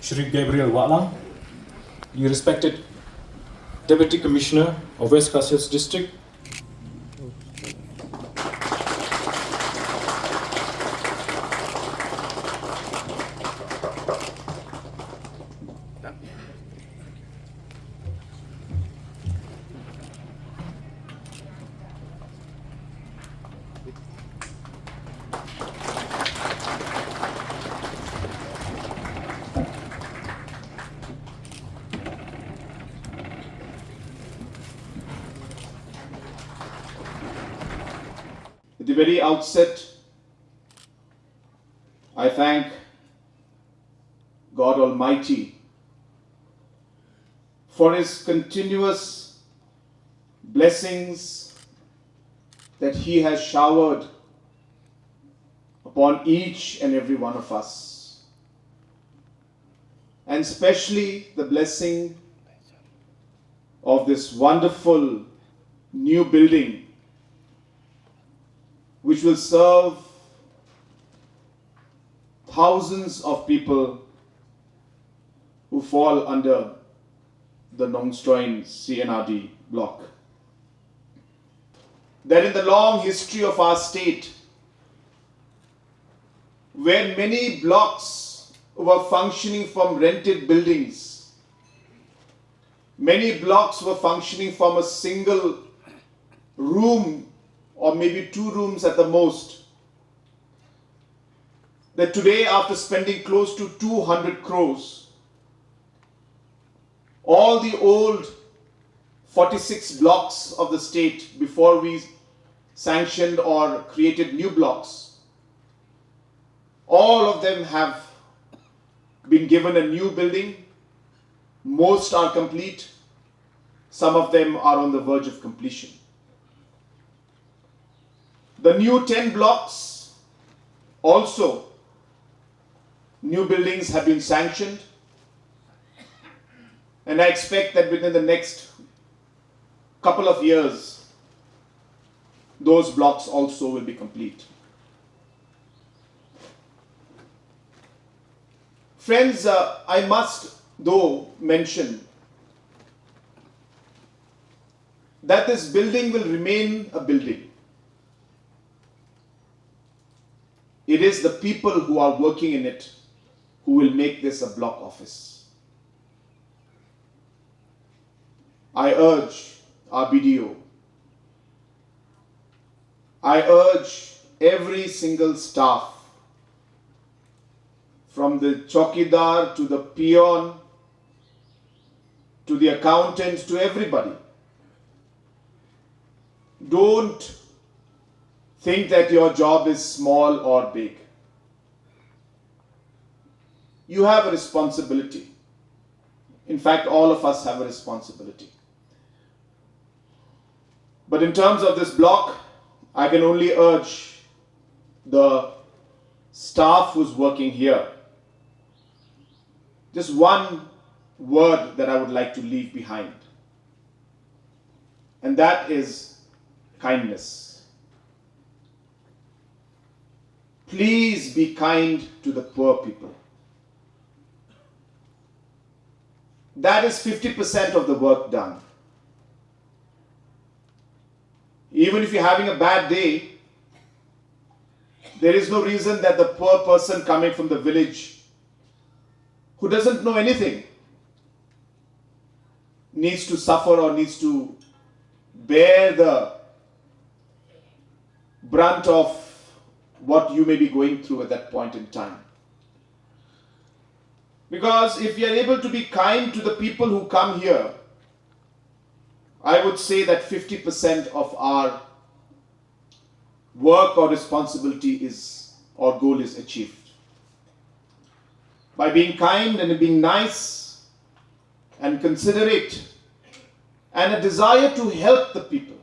Shri Gabriel Walang, the respected Deputy Commissioner of West Kasias District, At the very outset, I thank God Almighty for His continuous blessings that He has showered upon each and every one of us, and especially the blessing of this wonderful new building which will serve thousands of people who fall under the Nongstoin C&RD block. That in the long history of our state, where many blocks were functioning from rented buildings, many blocks were functioning from a single room or maybe 2 rooms at the most, that today, after spending close to 200 crores, all the old 46 blocks of the state, before we sanctioned or created new blocks, all of them have been given a new building. Most are complete. Some of them are on the verge of completion. The new 10 blocks, also, new buildings have been sanctioned, and I expect that within the next couple of years, those blocks also will be complete. Friends, I must though mention that this building will remain a building. It is the people who are working in it who will make this a block office. I urge our BDO, I urge every single staff, from the chokidar to the peon, to the accountant, to everybody, don't think that your job is small or big. You have a responsibility. In fact, all of us have a responsibility. But in terms of this block, I can only urge the staff who's working here. Just one word that I would like to leave behind, and that is kindness. Please be kind to the poor people. That is 50% of the work done. Even if you're having a bad day, there is no reason that the poor person coming from the village, who doesn't know anything, needs to suffer or needs to bear the brunt of what you may be going through at that point in time. Because if we are able to be kind to the people who come here, I would say that 50% of our work or responsibility is, or goal is achieved. By being kind and being nice and considerate and a desire to help the people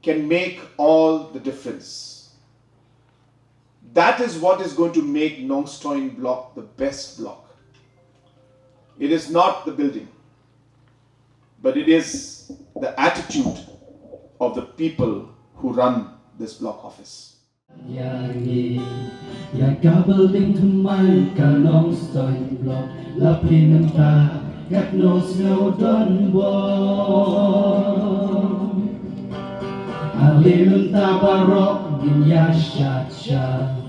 can make all the difference. That is what is going to make Nongstoin block the best block. It is not the building, but it is the attitude of the people who run this block office. Iaka building to my Nongstoin block La Pinanta Gat no snow done wall Alilun tabarok Gin yashacha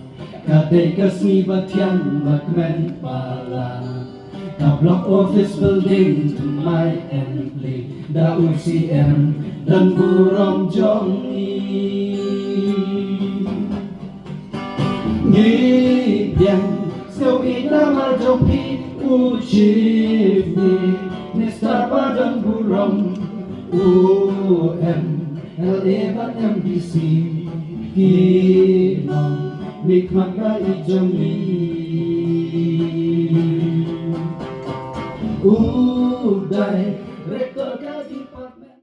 Kadekas ni batyan Magmen pala The block office building to my employ Da UCM Dan burong jongi Nghi biang Sâu ita mar trong pi Uchivni Nesta padang burong UM LA bat MBC Kinong Nikmat ka ijongi Uday